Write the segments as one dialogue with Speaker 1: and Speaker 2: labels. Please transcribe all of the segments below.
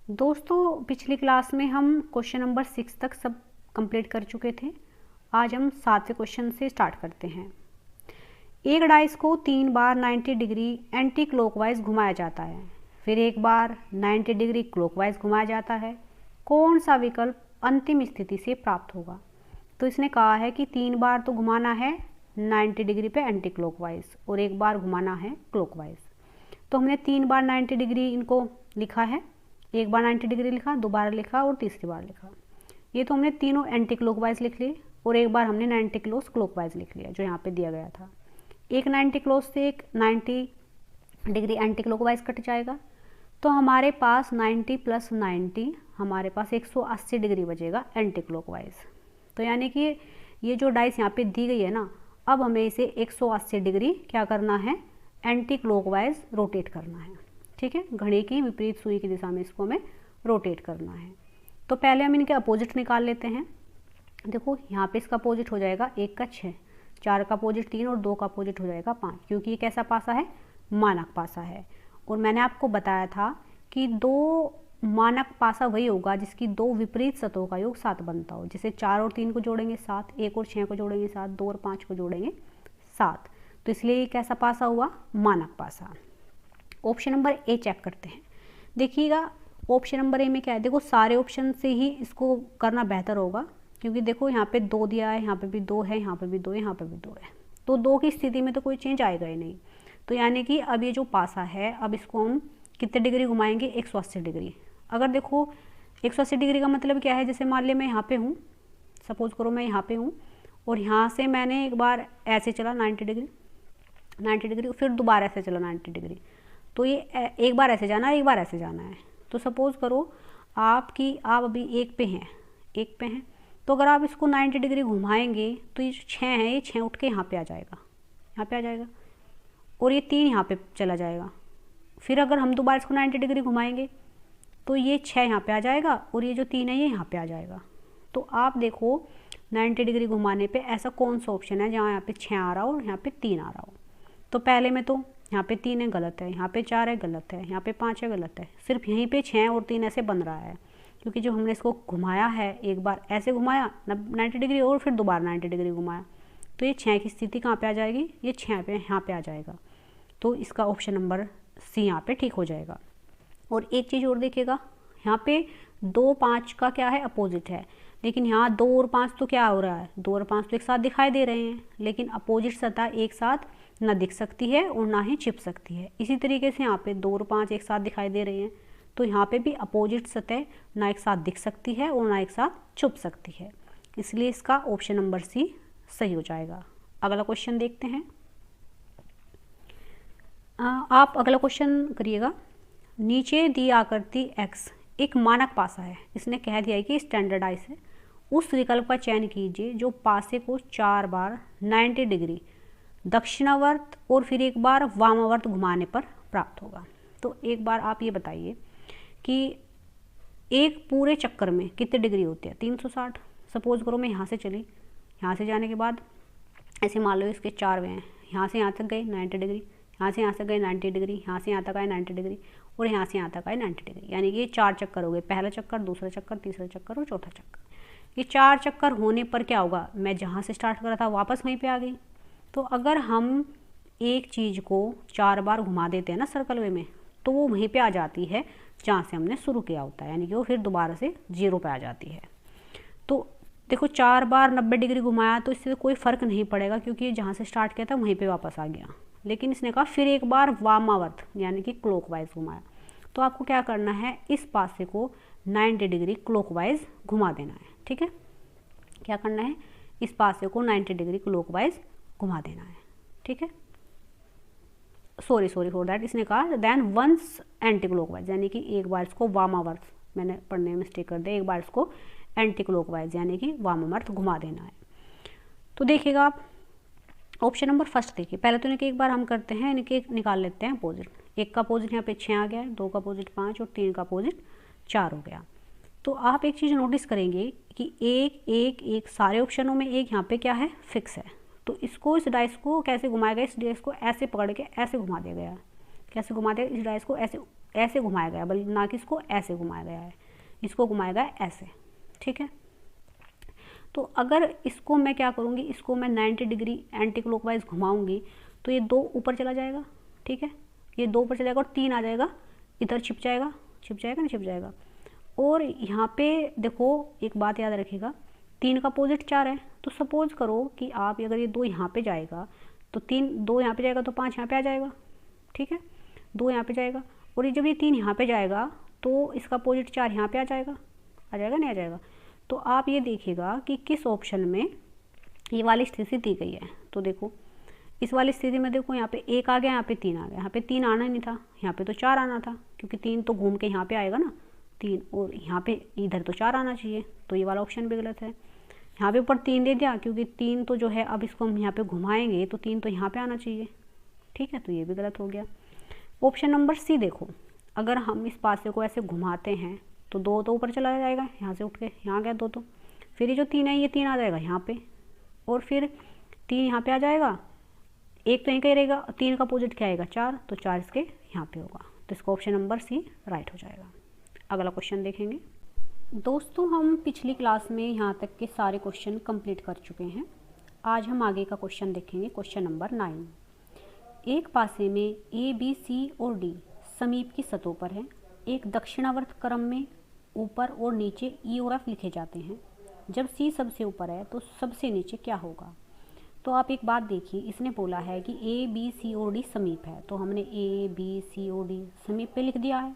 Speaker 1: दोस्तों पिछली क्लास में हम क्वेश्चन नंबर 6 तक सब कंप्लीट कर चुके थे। आज हम 7वें क्वेश्चन से स्टार्ट करते हैं। एक डाइस को 3 बार 90 डिग्री एंटी क्लॉकवाइज घुमाया जाता है, फिर एक बार 90 डिग्री क्लॉकवाइज घुमाया जाता है। कौन सा विकल्प अंतिम स्थिति से प्राप्त होगा? तो इसने कहा है कि 3 बार तो घुमाना है 90 डिग्री पे एंटी क्लॉकवाइज और एक बार घुमाना है क्लॉकवाइज। तो हमने 3 बार 90 डिग्री इनको लिखा है, एक बार 90 डिग्री लिखा, दोबारा लिखा और तीसरी बार लिखा। ये तो हमने तीनों एंटी क्लॉकवाइज लिख लिए और एक बार हमने 90 क्लॉकवाइज लिख लिया जो यहाँ पे दिया गया था। एक 90 क्लोज से एक 90 डिग्री एंटी क्लॉकवाइज कट जाएगा, तो हमारे पास 90 प्लस 90 हमारे पास 180 डिग्री बचेगा एंटी क्लॉकवाइज। तो यानी कि ये जो डाइस यहाँ पे दी गई है ना, अब हमें इसे 180 डिग्री क्या करना है, एंटी क्लॉकवाइज रोटेट करना है। ठीक है, घड़ी की विपरीत सुई की दिशा में इसको हमें रोटेट करना है। तो पहले हम इनके अपोजिट निकाल लेते हैं। देखो यहाँ पे इसका अपोजिट हो जाएगा 1 का 6, 4 का अपोजिट 3 और 2 का अपोजिट हो जाएगा 5, क्योंकि ये कैसा पासा है, मानक पासा है। और मैंने आपको बताया था कि 2 मानक पासा वही होगा जिसकी 2 विपरीत सतहों का योग 7 बनता हो। जैसे 4 और 3 को जोड़ेंगे 7, 1 और 6 को जोड़ेंगे 7, 2 और 5 को जोड़ेंगे 7। तो इसलिए ये कैसा पासा हुआ, मानक पासा। ऑप्शन नंबर ए चेक करते हैं। देखिएगा ऑप्शन नंबर ए में क्या है, देखो सारे ऑप्शन से ही इसको करना बेहतर होगा, क्योंकि देखो यहाँ पे 2 दिया है, यहाँ पे भी 2 है, यहाँ पे भी 2 है, यहाँ पे भी 2 है। तो 2 की स्थिति में तो कोई चेंज आएगा ही नहीं। तो यानी कि अब ये जो पासा है, अब इसको हम कितने डिग्री घुमाएंगे, 180 डिग्री। अगर देखो 180 डिग्री का मतलब क्या है, जैसे मान लिया मैं यहाँ पे हूँ, सपोज करो मैं यहाँ पे हूँ और यहाँ से मैंने एक बार ऐसे चला 90 डिग्री, फिर दोबारा ऐसे चला 90 डिग्री। तो ये एक बार ऐसे जाना है, एक बार ऐसे जाना है। तो सपोज़ करो आप अभी 1 पे हैं, तो अगर आप इसको 90 डिग्री घुमाएंगे तो ये जो 6 है, ये 6 उठ के यहाँ पे आ जाएगा, और ये 3 यहाँ पे चला जाएगा। फिर अगर हम दोबारा इसको 90 डिग्री घुमाएंगे तो ये 6 यहाँ पे आ जाएगा और ये जो 3 है ये यहाँ पे आ जाएगा। तो आप देखो 90 डिग्री घुमाने पे ऐसा कौन सा ऑप्शन है जहाँ यहाँ पे 6 आ रहा हो और यहाँ पे 3 आ रहा हो। तो पहले में तो यहाँ पे 3 है, गलत है, यहाँ पे 4 है, गलत है, यहाँ पे 5 है, गलत है। सिर्फ यहीं पे 6 और 3 ऐसे बन रहा है, क्योंकि जो हमने इसको घुमाया है, एक बार ऐसे घुमाया 90 डिग्री और फिर दोबारा 90 डिग्री घुमाया, तो ये 6 की स्थिति कहाँ पे आ जाएगी, ये 6 पे यहाँ पे आ जाएगा। तो इसका ऑप्शन नंबर सी यहाँ पे ठीक हो जाएगा। और एक चीज़ और देखिएगा, यहाँ पे 2 5 का क्या है, अपोजिट है, लेकिन यहाँ 2 और 5 तो क्या हो रहा है, 2 और 5 तो एक साथ दिखाई दे रहे हैं, लेकिन अपोजिट सतह एक साथ ना दिख सकती है और ना ही छिप सकती है। इसी तरीके से यहाँ पे 2 और 5 एक साथ दिखाई दे रहे हैं, तो यहाँ पे भी अपोजिट सतह ना एक साथ दिख सकती है और ना एक साथ छुप सकती है। इसलिए इसका ऑप्शन नंबर सी सही हो जाएगा। अगला क्वेश्चन देखते हैं। आप अगला क्वेश्चन करिएगा। नीचे दी आकृति x एक मानक पासा है, इसने कह दिया है कि स्टैंडर्डाइज है। उस विकल्प का चयन कीजिए जो पासे को 4 बार 90 डिग्री दक्षिणावर्त और फिर एक बार वामावर्त घुमाने पर प्राप्त होगा। तो एक बार आप ये बताइए कि एक पूरे चक्कर में कितने डिग्री होते हैं, 360। सपोज करो मैं यहाँ से चली, यहाँ से जाने के बाद ऐसे मान लो इसके 4 वे हैं, यहाँ से यहाँ तक गए 90 डिग्री, यहाँ से यहाँ तक गए 90 डिग्री, यहाँ से यहाँ तक आए 90 डिग्री और यहाँ से यहाँ तक आए 90 डिग्री। यानी कि ये 4 चक्कर हो गए, पहला चक्कर, दूसरा चक्कर, तीसरा चक्कर और चौथा चक्कर। ये 4 चक्कर होने पर क्या होगा, मैं जहाँ से स्टार्ट करा था वापस वहीं पे आ गई। तो अगर हम एक चीज़ को 4 बार घुमा देते हैं ना सर्कल वे में, तो वो वहीं पे आ जाती है जहाँ से हमने शुरू किया होता है, यानी कि वो फिर दोबारा से 0 पे आ जाती है। तो देखो 4 बार 90 डिग्री घुमाया तो इससे कोई फ़र्क नहीं पड़ेगा, क्योंकि जहाँ से स्टार्ट किया था वहीं पे वापस आ गया। लेकिन इसने कहा फिर एक बार वामावर्त यानी कि क्लॉकवाइज घुमाया, तो आपको क्या करना है, इस पासे को 90 डिग्री क्लॉकवाइज घुमा देना है। ठीक है, क्या करना है, इस पासे को 90 डिग्री क्लॉकवाइज घुमा देना है। ठीक है, सॉरी फॉर दैट, इसने कहा देन वंस एंटी क्लॉकवाइज, यानी कि एक बार इसको वामावर्त, मैंने पढ़ने में मिस्टेक कर दिया, एक बार इसको एंटी क्लॉकवाइज यानी कि वामावर्त घुमा देना है। तो देखिएगा आप ऑप्शन नंबर फर्स्ट देखिए। पहले तो इनके एक बार हम करते हैं, इनके निकाल लेते हैं अपोजिट। 1 का अपोजिट यहाँ पे 6 आ गया है, 2 का अपोजिट 5 और 3 का अपोजिट 4 हो गया। तो आप एक चीज़ नोटिस करेंगे कि 1 1 1 सारे ऑप्शनों में एक यहाँ पे क्या है, फिक्स है। तो इसको, इस डाइस को कैसे घुमाया गया, इस डाइस को ऐसे पकड़ के ऐसे घुमा दिया गया। कैसे घुमा दिया, इस डाइस को ऐसे ऐसे घुमाया गया, बल्कि ना कि इसको ऐसे घुमाया गया है, इसको घुमाया गया ऐसे, ठीक है। तो अगर इसको मैं क्या करूँगी, इसको मैं 90 डिग्री एंटी क्लॉकवाइज घुमाऊँगी तो ये 2 ऊपर चला जाएगा, ठीक है, ये 2 ऊपर चला जाएगा और 3 आ जाएगा इधर, छिप जाएगा नहीं छिप जाएगा। और यहाँ पे देखो एक बात याद रखिएगा, 3 का अपोजिट 4 है, तो सपोज करो कि आप अगर ये 2 यहाँ पे जाएगा तो 2 यहाँ पे जाएगा तो 5 यहाँ पे आ जाएगा, ठीक है, 2 यहाँ पे जाएगा, और ये जब ये 3 यहाँ पे जाएगा तो इसका अपोजिट 4 यहाँ पे आ जाएगा नहीं आ जाएगा। तो आप ये देखिएगा कि किस ऑप्शन में ये वाली स्थिति दी गई है। तो देखो इस वाली स्थिति में देखो यहाँ पे 1 आ गया, यहाँ पे 3 आ गया, यहाँ पे 3 आना ही नहीं था, यहाँ पे तो 4 आना था, क्योंकि 3 तो घूम के यहाँ पे आएगा ना 3, और यहाँ पे इधर तो 4 आना चाहिए, तो ये वाला ऑप्शन भी गलत है। यहाँ पे ऊपर 3 दे दिया, क्योंकि 3 तो जो है अब इसको हम यहाँ पे घुमाएंगे तो 3 तो यहाँ पे आना चाहिए, ठीक है, तो ये भी गलत हो गया। ऑप्शन नंबर सी देखो, अगर हम इस पासे को ऐसे घुमाते हैं तो 2 तो ऊपर चला जाएगा, यहाँ से उठ के यहाँ गया 2, तो फिर ये जो 3 है ये 3 आ जाएगा यहाँ पे, और फिर 3 यहाँ पे आ जाएगा, 1 तो यहीं का ही रहेगा, 3 का अपोजिट क्या आएगा 4, तो 4 इसके यहाँ पे होगा, तो इसका ऑप्शन नंबर सी राइट हो जाएगा। अगला क्वेश्चन देखेंगे। दोस्तों हम पिछली क्लास में यहाँ तक के सारे क्वेश्चन कंप्लीट कर चुके हैं। आज हम आगे का क्वेश्चन देखेंगे, क्वेश्चन नंबर 9। एक पासे में ए बी सी और डी समीप की सतहों पर है, एक दक्षिणावर्त क्रम में ऊपर और नीचे ई और एफ लिखे जाते हैं। जब सी सबसे ऊपर है तो सबसे नीचे क्या होगा। तो आप एक बात देखिए, इसने बोला है कि ए बी सी और डी समीप है, तो हमने ए बी सी और डी समीप पे लिख दिया है।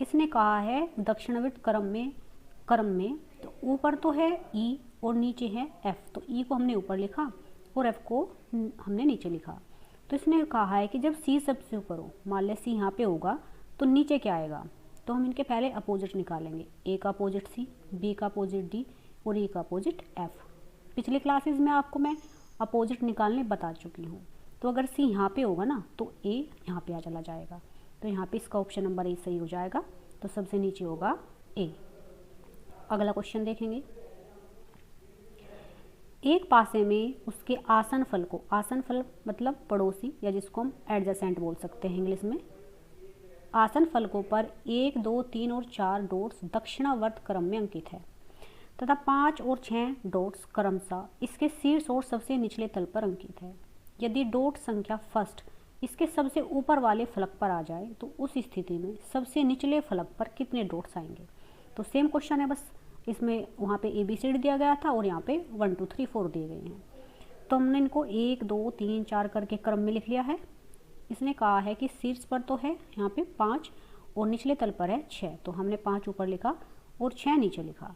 Speaker 1: इसने कहा है दक्षिणावर्त क्रम में, तो ऊपर तो है ई और नीचे है एफ, तो ई को हमने ऊपर लिखा और एफ को हमने नीचे लिखा। तो इसने कहा है कि जब सी सबसे ऊपर हो, मान लें सी यहाँ पे होगा, तो नीचे क्या आएगा, तो हम इनके पहले अपोजिट निकालेंगे, ए का अपोजिट सी, बी का अपोजिट डी और ई का अपोजिट एफ। पिछली क्लासेस में आपको मैं अपोजिट निकालने बता चुकी हूँ। तो अगर सी यहाँ पे होगा ना तो ए यहाँ पे आ चला जाएगा, तो यहाँ पे इसका ऑप्शन नंबर ए सही हो जाएगा, तो सबसे नीचे होगा ए। अगला क्वेश्चन देखेंगे। एक पासे में उसके आसन फल को, आसन फल मतलब पड़ोसी या जिसको हम एडजेसेंट बोल सकते हैं इंग्लिश में, आसन फलकों पर 1, 2, 3 और 4 डॉट्स दक्षिणावर्त क्रम में अंकित है तथा 5 और 6 डॉट्स क्रमशः इसके शीर्ष और सबसे निचले तल पर अंकित है। यदि डॉट संख्या फर्स्ट इसके सबसे ऊपर वाले फलक पर आ जाए तो उस स्थिति में सबसे निचले फलक पर कितने डॉट्स आएंगे। तो सेम क्वेश्चन है, बस इसमें वहाँ पे ABCD दिया गया था और यहाँ पे 1, 2, 3, 4 दिए गए हैं। तो हमने इनको 1, 2, 3, 4 करके क्रम में लिख लिया है। इसने कहा है कि शीर्ष पर तो है यहाँ पे 5 और निचले तल पर है 6, तो हमने 5 ऊपर लिखा और 6 नीचे लिखा।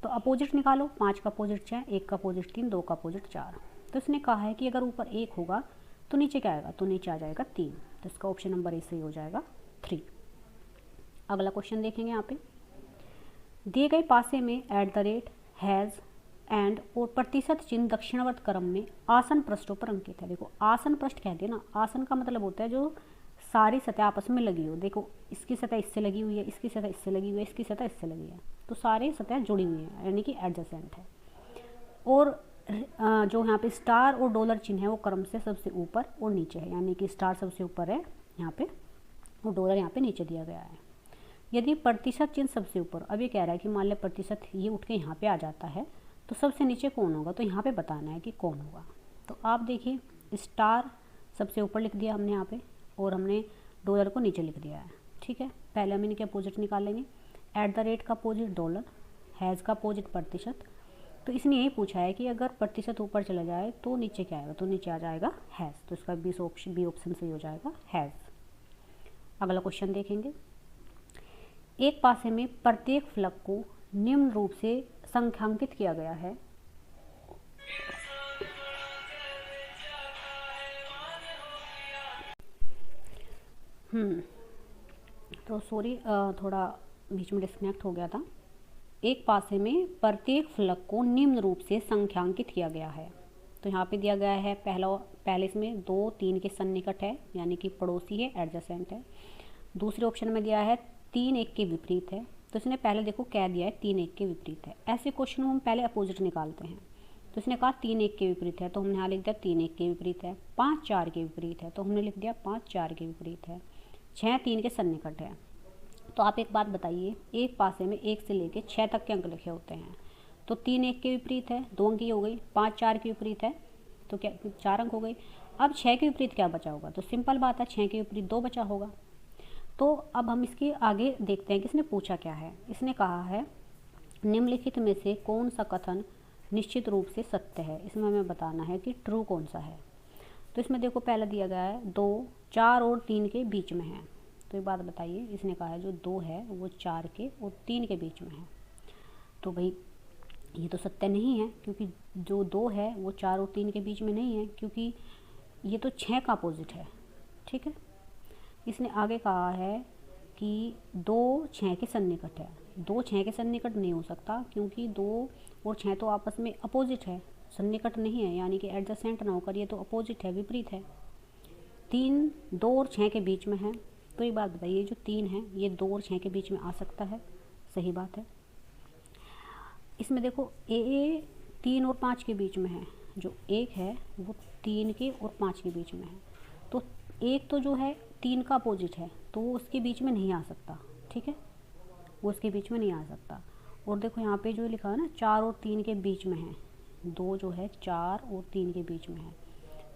Speaker 1: तो अपोजिट निकालो, 5 का अपोजिट 6, 1 का अपोजिट 3, 2 का अपोजिट 4। तो इसने कहा है कि अगर ऊपर 1 होगा तो नीचे क्या आएगा, तो नीचे आ जाएगा 3, तो इसका ऑप्शन नंबर ए सही हो जाएगा 3। अगला क्वेश्चन देखेंगे। यहाँ पे दिए गए पासे में @ हैज़ एंड और प्रतिशत चिन्ह दक्षिणावर्त क्रम में आसन पृष्ठों पर अंकित है। देखो आसन पृष्ठ कहते हैं ना, आसन का मतलब होता है जो सारी सतह आपस में लगी हो। देखो इसकी सतह इससे लगी हुई है, इसकी सतह इससे लगी हुई है, इसकी सतह इससे लगी है, तो सारी सतह जुड़ी हुई है, यानी कि एडजेसेंट है। और जो यहाँ पे स्टार और डॉलर चिन्ह है वो क्रम से सबसे ऊपर और नीचे है, यानी कि स्टार सबसे ऊपर है यहाँ पे और डॉलर यहाँ पे नीचे दिया गया है। यदि प्रतिशत चिन्ह सबसे ऊपर, अब ये कह रहा है कि मान लें प्रतिशत ये उठ के यहाँ पे आ जाता है तो सबसे नीचे कौन होगा, तो यहाँ पे बताना है कि कौन होगा। तो आप देखिए स्टार सबसे ऊपर लिख दिया हमने यहाँ पे और हमने डॉलर को नीचे लिख दिया है, ठीक है। पहले हम इनके अपोजिट निकालेंगे, @ का अपोजिट डॉलर, हैज़ का अपोजिट प्रतिशत। तो इसने यही पूछा है कि अगर प्रतिशत ऊपर चला जाए तो नीचे क्या आएगा, तो नीचे आ जाएगा हैज़, तो इसका बी ऑप्शन सही हो जाएगा हैज़। अगला क्वेश्चन देखेंगे। एक पासे में प्रत्येक फलक को निम्न रूप से संख्यांकित किया गया है। तो सॉरी, थोड़ा बीच में डिस्कनेक्ट हो गया था। एक पासे में प्रत्येक फलक को निम्न रूप से संख्यांकित किया गया है। तो यहाँ पे दिया गया है पहले इसमें 2, 3 के सन्निकट है, यानी कि पड़ोसी है, एडजेसेंट है। दूसरे ऑप्शन में दिया है 3, 1 के विपरीत है। तो इसने पहले देखो क्या दिया है, 3, 1 के विपरीत है। ऐसे क्वेश्चन में हम पहले अपोजिट निकालते हैं। तो इसने कहा 3, 1 के विपरीत है, तो हमने यहाँ लिख दिया 3, 1 के विपरीत है। 5, 4 के विपरीत है, तो हमने लिख दिया 5, 4 के विपरीत है। 6, 3 के सन्निकट है, तो आप एक बात बताइए, एक पासे में 1 से लेके 6 तक के अंक लिखे होते हैं, तो 3 1 के विपरीत है, 2 अंक की हो गई, 5 4 के विपरीत है तो क्या 4 अंक हो गई। अब 6 के विपरीत क्या बचा होगा, तो सिंपल बात है 6 के विपरीत 2 बचा होगा। तो अब हम इसके आगे देखते हैं कि इसने पूछा क्या है। इसने कहा है निम्नलिखित में से कौन सा कथन निश्चित रूप से सत्य है। इसमें हमें बताना है कि ट्रू कौन सा है। तो इसमें देखो पहला दिया गया है 2 4 और 3 के बीच में है। तो एक बात बताइए, इसने कहा है जो 2 है वो 4 के और 3 के बीच में है, तो भाई ये तो सत्य नहीं है, क्योंकि जो 2 है वो 4 और 3 के बीच में नहीं है, क्योंकि ये तो 6 का अपोजिट है। ठीक है, इसने आगे कहा है कि 2 6 के सन्निकट है। 2 6 के सन्निकट नहीं हो सकता, क्योंकि 2 और 6 तो आपस में अपोजिट है, सन्निकट नहीं है, यानी कि एडजेसेंट ना होकर ये तो अपोजिट है, विपरीत है। 3 2 और 6 के बीच में है, तो ये बात बताइए जो 3 है ये 2 और 6 के बीच में आ सकता है, सही बात है। इसमें देखो ए 3 और 5 के बीच में है, जो 1 है वो 3 के और 5 के बीच में है, तो 1 तो जो है 3 का अपोजिट है, तो वो उसके बीच में नहीं आ सकता। ठीक है, वो उसके बीच में नहीं आ सकता। और देखो यहाँ पे जो लिखा है ना 4 और 3 के बीच में है, 2 जो है 4 और 3 के बीच में है।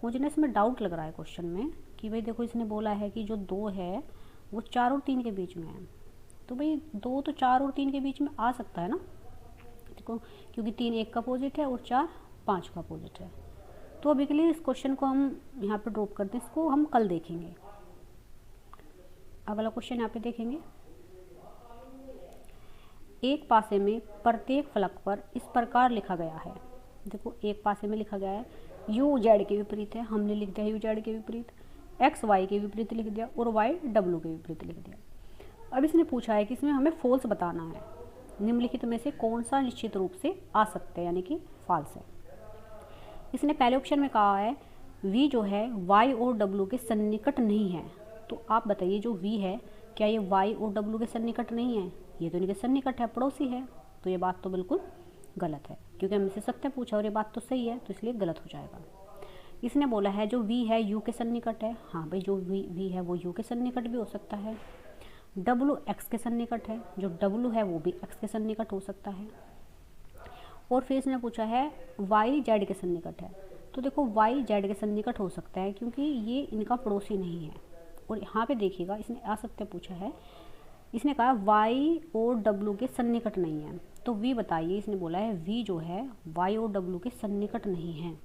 Speaker 1: मुझे ना इसमें डाउट लग रहा है क्वेश्चन में कि भाई देखो इसने बोला है कि जो 2 है वो 4 और 3 के बीच में है, तो भाई 2 तो 4 और 3 के बीच में आ सकता है ना, देखो क्योंकि 3 1 का अपोजिट है और 4 5 का अपोजिट है। तो अभी के लिए इस क्वेश्चन को हम यहाँ पे ड्रॉप करते हैं, इसको हम कल देखेंगे। अगला क्वेश्चन यहाँ पे देखेंगे, एक पासे में प्रत्येक फलक पर इस प्रकार लिखा गया है। देखो एक पासे में लिखा गया है यू जेड के विपरीत है, हमने लिख दिया यू जेड के विपरीत, एक्स वाई के विपरीत लिख दिया और वाई डब्ल्यू के विपरीत लिख दिया। अब इसने पूछा है कि इसमें हमें फॉल्स बताना है, निम्नलिखित में से कौन सा निश्चित रूप से आ सकते हैं, यानी कि फॉल्स है। इसने पहले ऑप्शन में कहा है वी जो है वाई और डब्ल्यू के सन्निकट नहीं है, तो आप बताइए जो वी है क्या ये वाई और डब्ल्यू के सन्निकट नहीं है, ये तो इनके सन्निकट है, पड़ोसी है। तो ये बात तो बिल्कुल गलत है, क्योंकि हमसे सत्य पूछा और ये बात तो सही है, तो इसलिए गलत हो जाएगा। इसने बोला है जो वी है यू के सन्निकट है, हाँ भाई जो वी है वो यू के सन्निकट भी हो सकता है। डब्ल्यू एक्स के सन्निकट है, जो डब्ल्यू है वो भी एक्स के सन्निकट हो सकता है। और फिर इसने पूछा है वाई जेड के सन्निकट है, तो देखो वाई जेड के सन्निकट हो सकता है, क्योंकि ये इनका पड़ोसी नहीं है। और यहाँ पे देखिएगा इसने असत्य पूछा है, इसने कहा वाई और डब्ल्यू के सन्निकट नहीं है, तो वी बताइए, इसने बोला है वी जो है वाई और डब्ल्यू के सन्निकट नहीं है,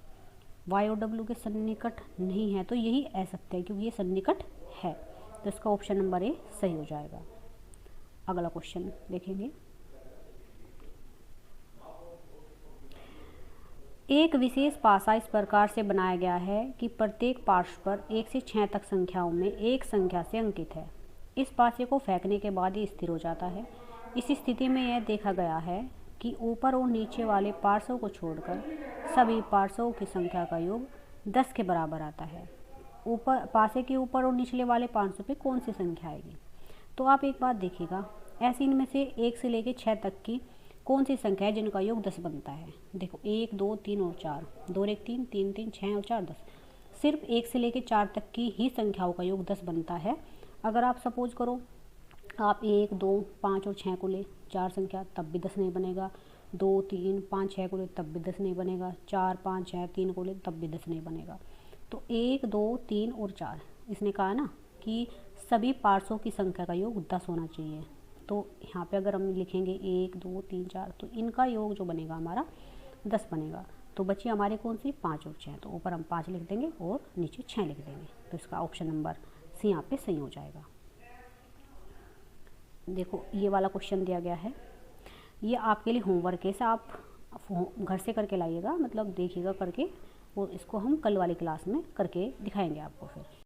Speaker 1: वाई और डब्ल्यू के सन्निकट नहीं है, तो यही असत्य है, क्योंकि ये सन्निकट है, तो इसका ऑप्शन नंबर ए सही हो जाएगा। अगला क्वेश्चन देखेंगे, एक विशेष पासा इस प्रकार से बनाया गया है कि प्रत्येक पार्श्व पर 1 से 6 तक संख्याओं में एक संख्या से अंकित है। इस पासे को फेंकने के बाद ये स्थिर हो जाता है। इस स्थिति में यह देखा गया है कि ऊपर और नीचे वाले पार्श्वों को छोड़कर सभी पार्श्वों की संख्या का योग 10 के बराबर आता है। ऊपर पासे के ऊपर और निचले वाले पार्श्व पे कौन सी संख्या आएगी, तो आप एक बात देखिएगा, ऐसे इनमें से 1 से लेकर 6 तक की कौन सी संख्या है जिनका योग 10 बनता है। देखो 1 2 3 और 4, 2 और 1 3, 3 3 6 और 4 10, सिर्फ 1 से लेकर 4 तक की ही संख्याओं का योग 10 बनता है। अगर आप सपोज करो आप 1 2 5 और 6 को ले 4 संख्या, तब भी 10 नहीं बनेगा। 2 3 5 6 को ले तब भी 10 नहीं बनेगा। 4 5 6 3 को ले तब भी 10 नहीं बनेगा। तो 1 2 3 और 4, इसने कहा ना कि सभी पार्श्वों की संख्या का योग 10 होना चाहिए। तो यहाँ पे अगर हम लिखेंगे 1 2 3 4, तो इनका योग जो बनेगा हमारा 10 बनेगा। तो बची हमारी कौन सी 5 और 6, तो ऊपर हम 5 लिख देंगे और नीचे 6 लिख देंगे। तो इसका ऑप्शन नंबर सी यहाँ पे सही हो जाएगा। देखो ये वाला क्वेश्चन दिया गया है, ये आपके लिए होमवर्क है, इसे आप घर से करके लाइएगा, मतलब देखिएगा करके, और इसको हम कल वाली क्लास में करके दिखाएंगे आपको फिर।